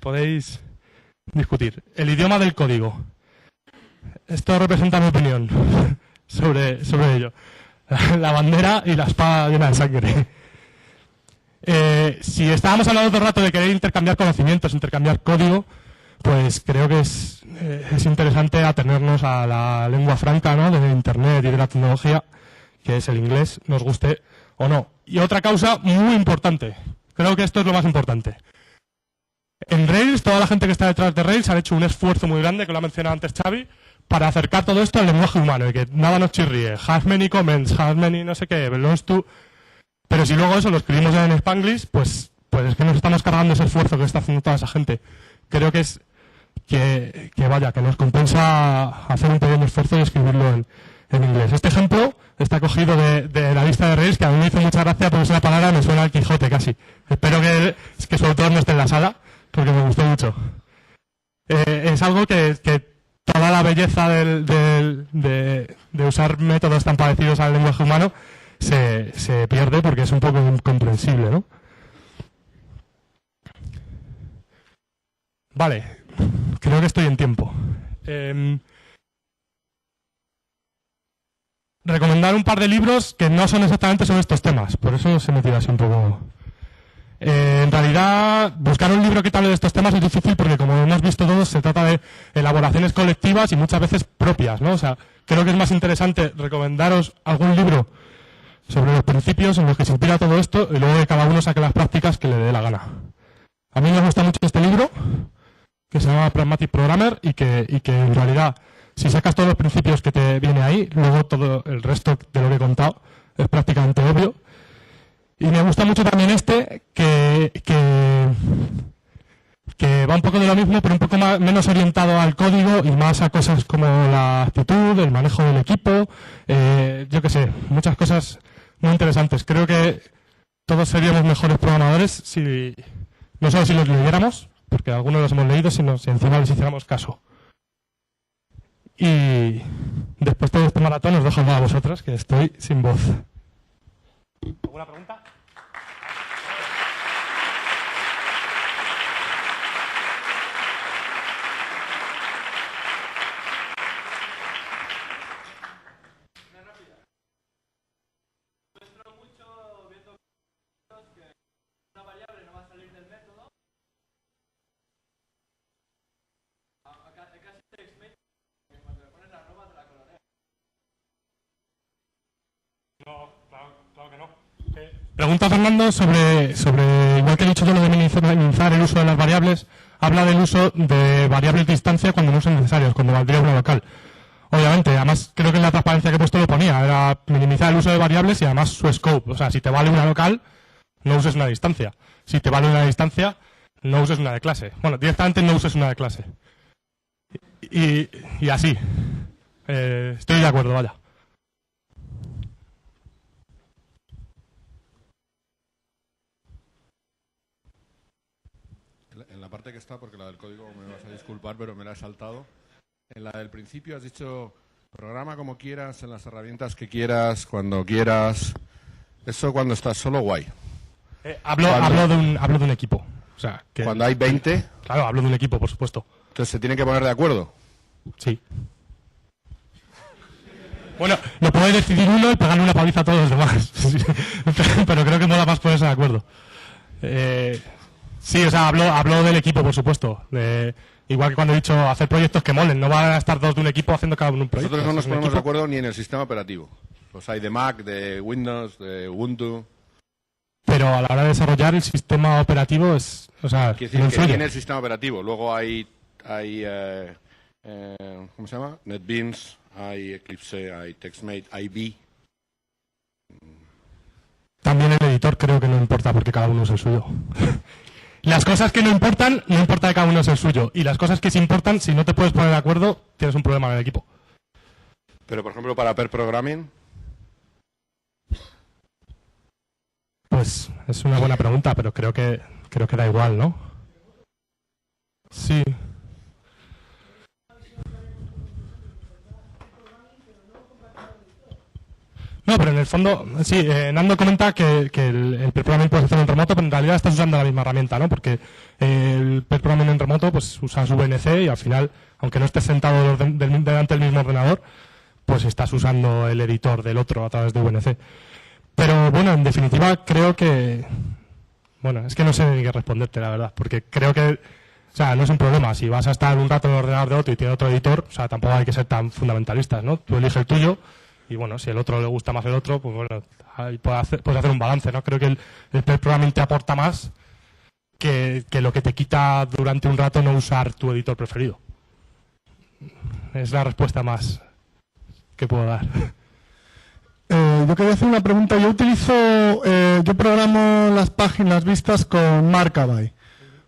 Podéis discutir. El idioma del código. Esto representa mi opinión sobre ello. La bandera y la espada llena de sangre. Si estábamos hablando todo el rato de querer intercambiar conocimientos, intercambiar código, pues creo que es interesante atenernos a la lengua franca, ¿no?, de Internet y de la tecnología, que es el inglés, nos guste o no. Y otra causa muy importante. Creo que esto es lo más importante. En Rails, toda la gente que está detrás de Rails ha hecho un esfuerzo muy grande, que lo ha mencionado antes Xavi, para acercar todo esto al lenguaje humano y que nada nos chirríe. Has many comments, has many no sé qué, belongs to... Pero si luego eso lo escribimos en Spanglish, pues es que nos estamos cargando ese esfuerzo que está haciendo toda esa gente. Creo que es que nos compensa hacer un pequeño esfuerzo y escribirlo en inglés. Este ejemplo está cogido de la lista de Rails, que a mí me hizo mucha gracia porque es una palabra que me suena al Quijote casi. Espero que su autor no esté en la sala, porque me gustó mucho. Es algo que toda la belleza de usar métodos tan parecidos al lenguaje humano se pierde porque es un poco incomprensible, ¿no? Vale, creo que estoy en tiempo. Recomendar un par de libros que no son exactamente sobre estos temas, por eso se me tira así un poco. En realidad, buscar un libro que te hable de estos temas es difícil porque, como hemos visto todos, se trata de elaboraciones colectivas y muchas veces propias, ¿no? O sea, creo que es más interesante recomendaros algún libro sobre los principios en los que se inspira todo esto y luego que cada uno saque las prácticas que le dé la gana. A mí me gusta mucho este libro, que se llama Pragmatic Programmer, y que en realidad, si sacas todos los principios que te viene ahí, luego todo el resto de lo que he contado es prácticamente obvio. Y me gusta mucho también este, que va un poco de lo mismo, pero un poco menos orientado al código y más a cosas como la actitud, el manejo del equipo, yo qué sé, muchas cosas muy interesantes. Creo que todos seríamos mejores programadores si no solo si los leyéramos, porque algunos los hemos leído, sino si encima les hiciéramos caso. Y después de este maratón os dejo a vosotras, que estoy sin voz. ¿Alguna pregunta? No, claro que no. Pregunta Fernando sobre, igual que he dicho yo lo de minimizar el uso de las variables, habla del uso de variables de instancia cuando no son necesarias, cuando valdría una local. Obviamente, además creo que en la transparencia que he puesto lo ponía, era minimizar el uso de variables y además su scope. O sea, si te vale una local, no uses una distancia. Si te vale una distancia, no uses una de clase. Bueno, directamente no uses una de clase. Y así. Estoy de acuerdo, vaya. En la parte que está, porque la del código me vas a disculpar, pero me la he saltado. En la del principio has dicho, programa como quieras, en las herramientas que quieras, cuando quieras. Eso cuando estás solo, guay. Hablo de un equipo. O sea, que, cuando hay 20... Claro, hablo de un equipo, por supuesto. Entonces se tienen que poner de acuerdo. Sí. Bueno, lo puede decidir uno y pegarle una paliza a todos los demás. Pero creo que mola más ponerse de acuerdo. Sí, o sea, hablo del equipo, por supuesto. Igual que cuando he dicho hacer proyectos que molen. No van a estar dos de un equipo haciendo cada uno un proyecto. Nosotros no nos ponemos de acuerdo ni en el sistema operativo. Los hay de Mac, de Windows, de Ubuntu. Pero a la hora de desarrollar el sistema operativo es... O sea, quiere decir que tiene el sistema operativo. Luego hay ¿cómo se llama? NetBeans, hay Eclipse, hay TextMate, hay V. También el editor creo que no importa porque cada uno es el suyo. Las cosas que no importan, no importa que cada uno es el suyo. Y las cosas que sí importan, si no te puedes poner de acuerdo, tienes un problema en el equipo. Pero, por ejemplo, para pair programming... Pues es una buena pregunta, pero creo que da igual, ¿no? Sí. No, pero en el fondo, sí, Nando comenta que el pair programming puedes hacerlo en remoto, pero en realidad estás usando la misma herramienta, ¿no? Porque el pair programming en remoto, pues usas VNC y al final, aunque no estés sentado delante del mismo ordenador, pues estás usando el editor del otro a través de VNC. Pero bueno, en definitiva creo que... Bueno, es que no sé ni qué responderte, la verdad, porque creo que... O sea, no es un problema. Si vas a estar un rato en el ordenador de otro y tiene otro editor, o sea, tampoco hay que ser tan fundamentalistas, ¿no? Tú eliges el tuyo y bueno, si el otro le gusta más el otro, pues bueno, ahí puedes hacer un balance, ¿no? Creo que el pair programming te aporta más que lo que te quita durante un rato no usar tu editor preferido. Es la respuesta más que puedo dar. Yo quería hacer una pregunta. Yo programo las páginas vistas con Markavai,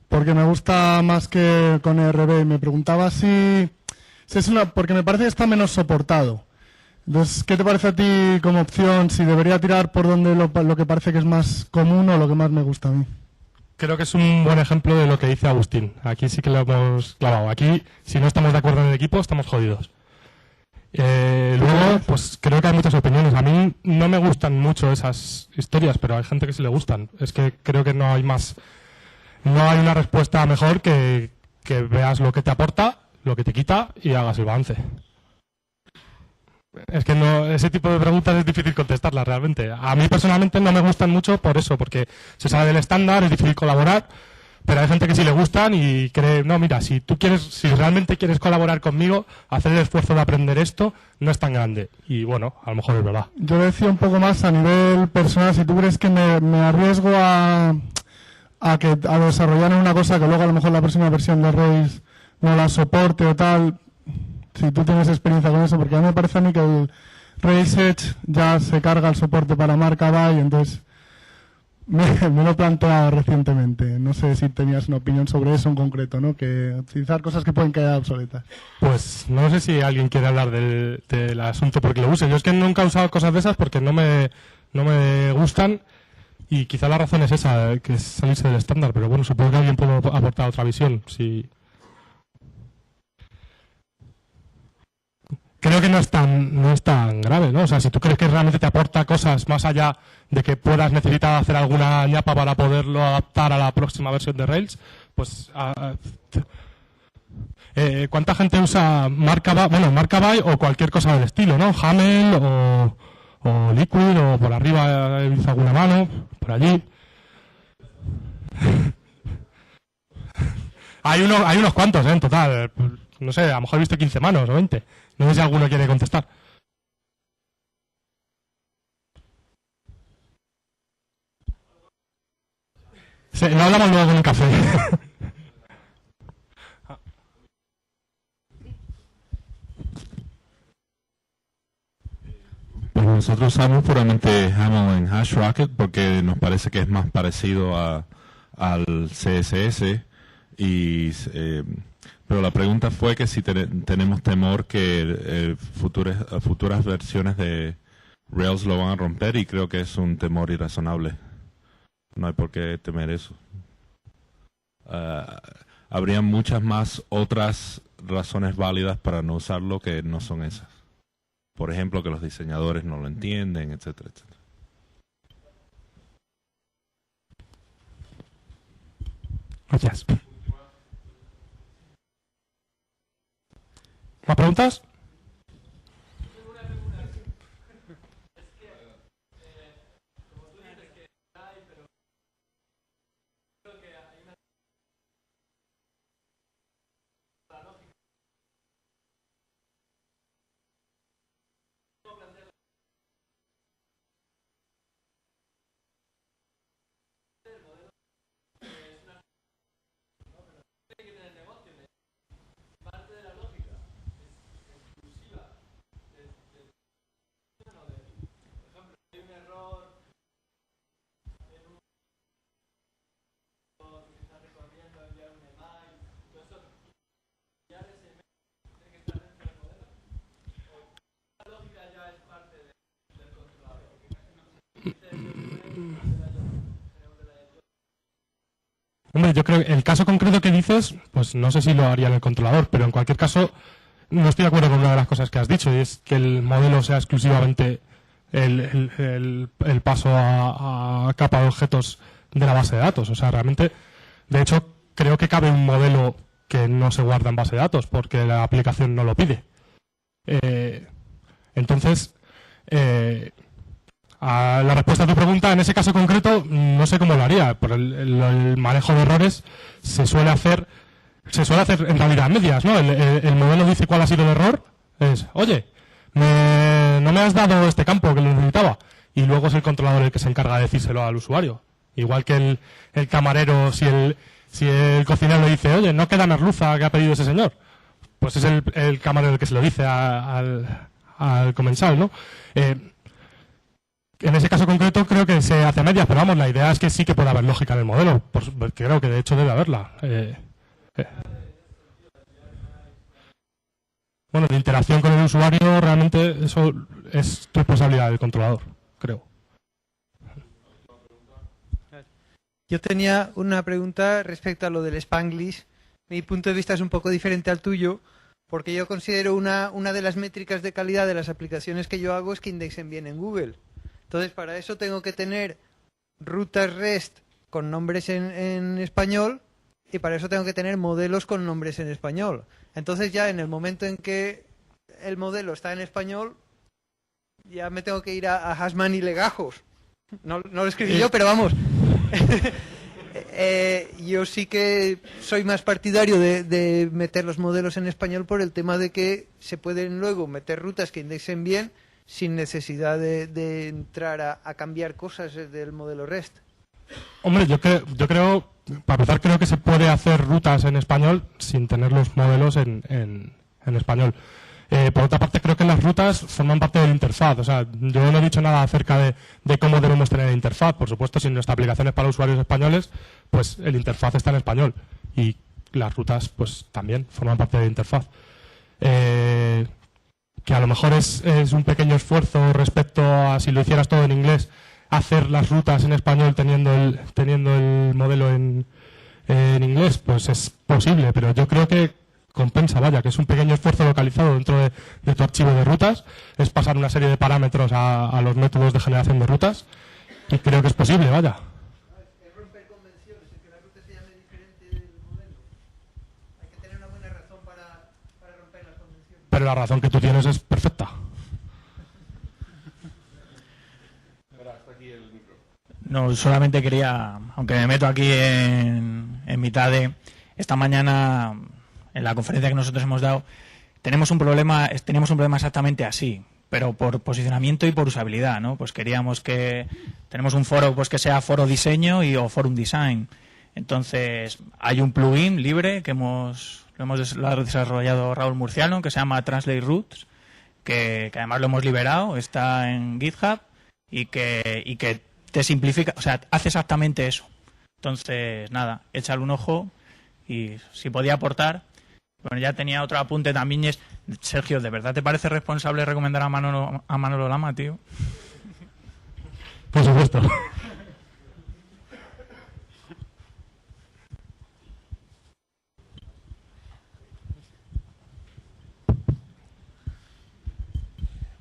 porque me gusta más que con ERB. Me preguntaba si es porque me parece que está menos soportado. Entonces, ¿qué te parece a ti como opción? Si debería tirar por donde lo que parece que es más común o lo que más me gusta a mí. Creo que es un buen ejemplo de lo que dice Agustín. Aquí sí que lo hemos clavado. Aquí, si no estamos de acuerdo en el equipo, estamos jodidos. Luego, pues creo que hay muchas opiniones. A mí no me gustan mucho esas historias, pero hay gente que sí le gustan. Es que creo que no hay una respuesta mejor que veas lo que te aporta, lo que te quita y hagas el balance. Es que ese tipo de preguntas es difícil contestarlas realmente. A mí personalmente no me gustan mucho por eso, porque se sabe del estándar, es difícil colaborar. Pero hay gente que sí le gustan y cree, no, mira, si realmente quieres colaborar conmigo, hacer el esfuerzo de aprender esto no es tan grande. Y bueno, a lo mejor es verdad. Yo decía un poco más a nivel personal, si tú crees que me arriesgo a desarrollar una cosa que luego a lo mejor la próxima versión de Rails no la soporte o tal, si tú tienes experiencia con eso, porque a mí me parece a mí que el Rails Edge ya se carga el soporte para Markavai, entonces... Me lo he planteado recientemente. No sé si tenías una opinión sobre eso en concreto, ¿no? Que utilizar cosas que pueden quedar obsoletas. Pues no sé si alguien quiere hablar del asunto porque lo use. Yo es que nunca he usado cosas de esas porque no me gustan y quizá la razón es esa, que es salirse del estándar. Pero bueno, supongo que alguien puede aportar otra visión. Si... Creo que no es tan grave, ¿no? O sea, si tú crees que realmente te aporta cosas más allá de que puedas necesitar hacer alguna ñapa para poderlo adaptar a la próxima versión de Rails, pues ¿cuánta gente usa Markavai o cualquier cosa del estilo, ¿no? Hamel o Liquid o por arriba he visto alguna mano, por allí. Hay unos cuantos, en total. No sé, a lo mejor he visto 15 manos o 20. No sé si alguno quiere contestar. Sí, lo hablamos luego con un café. Nosotros usamos puramente Haml en HashRocket porque nos parece que es más parecido al CSS. Pero la pregunta fue que si tenemos temor que futuras versiones de Rails lo van a romper, y creo que es un temor irrazonable. No hay por qué temer eso. Habría muchas más otras razones válidas para no usarlo que no son esas. Por ejemplo, que los diseñadores no lo entienden, etcétera, etcétera. Gracias. ¿Más preguntas? Hombre, yo creo que el caso concreto que dices, pues no sé si lo haría en el controlador, pero en cualquier caso no estoy de acuerdo con una de las cosas que has dicho, y es que el modelo sea exclusivamente el paso a capa de objetos de la base de datos. O sea, realmente, de hecho, creo que cabe un modelo que no se guarda en base de datos porque la aplicación no lo pide. Entonces, a la respuesta a tu pregunta, en ese caso concreto, no sé cómo lo haría. Por el manejo de errores se suele hacer en realidad a medias, ¿no? El modelo dice cuál ha sido el error. Es, oye, no me has dado este campo que lo necesitaba. Y luego es el controlador el que se encarga de decírselo al usuario. Igual que el camarero, si el cocinero le dice, oye, no queda merluza que ha pedido ese señor, pues es el camarero el que se lo dice al comensal, ¿no? En ese caso concreto creo que se hace a medias, pero vamos, la idea es que sí que puede haber lógica en el modelo, porque creo que de hecho debe haberla. Bueno, de interacción con el usuario, realmente eso es responsabilidad del controlador, creo. Yo tenía una pregunta respecto a lo del Spanglish. Mi punto de vista es un poco diferente al tuyo, porque yo considero una de las métricas de calidad de las aplicaciones que yo hago es que indexen bien en Google. Entonces, para eso tengo que tener rutas REST con nombres en español, y para eso tengo que tener modelos con nombres en español. Entonces, ya en el momento en que el modelo está en español, ya me tengo que ir a Hassman y Legajos. No lo escribí yo, pero vamos. Yo sí que soy más partidario de meter los modelos en español por el tema de que se pueden luego meter rutas que indexen bien sin necesidad de entrar a cambiar cosas del modelo REST. Hombre, yo creo, para empezar, creo que se puede hacer rutas en español sin tener los modelos en español. Por otra parte, creo que las rutas forman parte de la interfaz. O sea, yo no he dicho nada acerca de cómo debemos tener la interfaz. Por supuesto, si nuestra aplicación es para usuarios españoles, pues el interfaz está en español. Y las rutas, pues también forman parte de la interfaz. Que a lo mejor es un pequeño esfuerzo respecto a si lo hicieras todo en inglés, hacer las rutas en español teniendo el modelo en inglés, pues es posible, pero yo creo que compensa, vaya, que es un pequeño esfuerzo localizado dentro de tu archivo de rutas, es pasar una serie de parámetros a los métodos de generación de rutas, y creo que es posible, vaya. Es romper convenciones, el que la ruta se llame diferente del modelo. Hay que tener una buena razón para romper las convenciones. Pero la razón que tú tienes es perfecta. No, solamente quería, aunque me meto aquí en mitad de esta mañana, en la conferencia que nosotros hemos dado, teníamos un problema exactamente así, pero por posicionamiento y por usabilidad, ¿no? Pues queríamos tenemos un foro pues que sea foro diseño o forum design. Entonces, hay un plugin libre que lo ha desarrollado Raúl Murciano, que se llama Translate Routes, que además lo hemos liberado, está en GitHub y que te simplifica, o sea, hace exactamente eso. Entonces, nada, échale un ojo y si podía aportar. Bueno, ya tenía otro apunte también y es, Sergio, ¿de verdad te parece responsable recomendar a Manolo Lama, tío? Por supuesto.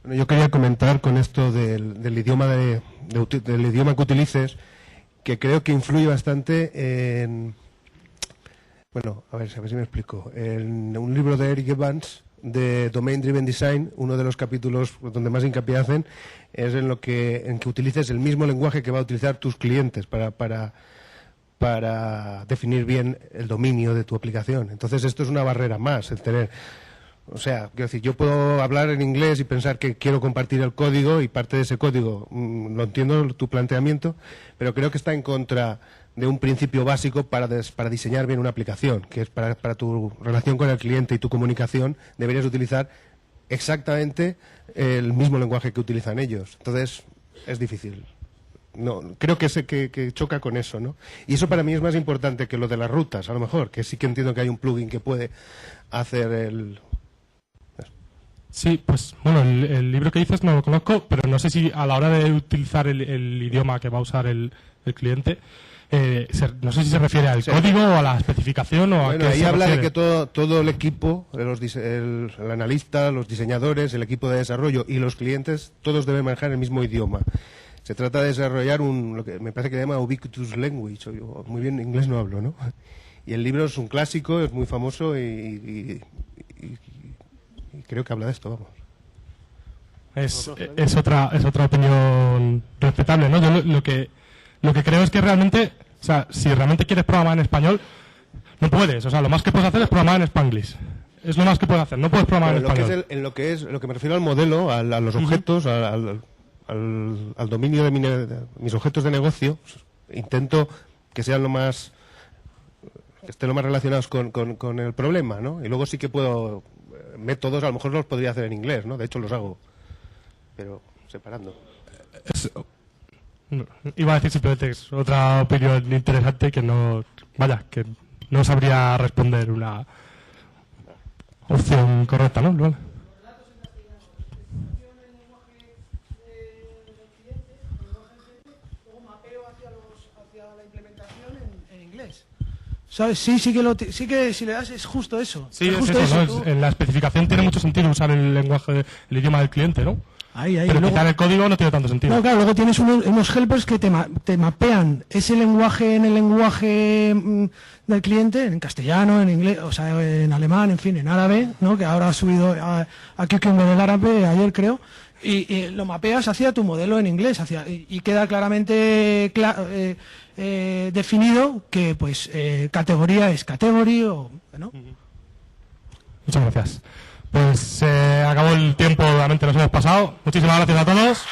Bueno, yo quería comentar con esto del idioma del idioma que utilices, que creo que influye bastante en... Bueno, a ver si me explico. En un libro de Eric Evans, de Domain Driven Design, uno de los capítulos donde más hincapié hacen es en que utilices el mismo lenguaje que va a utilizar tus clientes para definir bien el dominio de tu aplicación. Entonces esto es una barrera más, el tener... O sea, quiero decir, yo puedo hablar en inglés y pensar que quiero compartir el código y parte de ese código, lo entiendo tu planteamiento, pero creo que está en contra de un principio básico para diseñar bien una aplicación, que es para tu relación con el cliente y tu comunicación deberías utilizar exactamente el mismo lenguaje que utilizan ellos. Entonces, es difícil. No, creo que choca con eso, ¿no? Y eso para mí es más importante que lo de las rutas, a lo mejor, que sí que entiendo que hay un plugin que puede hacer el... Sí, pues bueno, el libro que dices no lo conozco, pero no sé si a la hora de utilizar el idioma que va a usar el cliente, no sé si se refiere al código o a la especificación o bueno, a qué ahí se habla refiere. de que todo el equipo, el analista, los diseñadores, el equipo de desarrollo y los clientes, todos deben manejar el mismo idioma. Se trata de desarrollar lo que me parece que se llama Ubiquitous Language. Muy bien, inglés no hablo, ¿no? Y el libro es un clásico, es muy famoso y creo que habla de esto, vamos. Es otra opinión respetable, ¿no? Yo lo que creo es que realmente, o sea, si realmente quieres programar en español, no puedes. O sea, lo más que puedes hacer es programar en Spanglish. Es lo más que puedes hacer, no puedes programar en español. Lo que me refiero al modelo, a los objetos, al dominio de mis objetos de negocio, intento que sean que estén lo más relacionados con el problema, ¿no? Y luego sí que puedo, métodos a lo mejor los podría hacer en inglés, ¿no? De hecho los hago, pero separando. Iba a decir simplemente que es otra opinión interesante que no sabría responder una opción correcta, ¿no? Vale. ¿Sabes? Sí que si le das es justo eso. Sí, es justo eso, ¿no? tú- En la especificación tiene mucho sentido usar el lenguaje, el idioma del cliente, ¿no? Ahí, Pero luego- quitar el código no tiene tanto sentido. No, claro, luego tienes unos helpers que te mapean ese lenguaje en el lenguaje del cliente, en castellano, en inglés, o sea, en alemán, en fin, en árabe, ¿no? Que ahora ha subido a Cucumber el árabe ayer, creo, y lo mapeas hacia tu modelo en inglés, y queda claramente definido que, pues, categoría es category, ¿no? Muchas gracias. Pues acabó el tiempo, realmente nos hemos pasado. Muchísimas gracias a todos.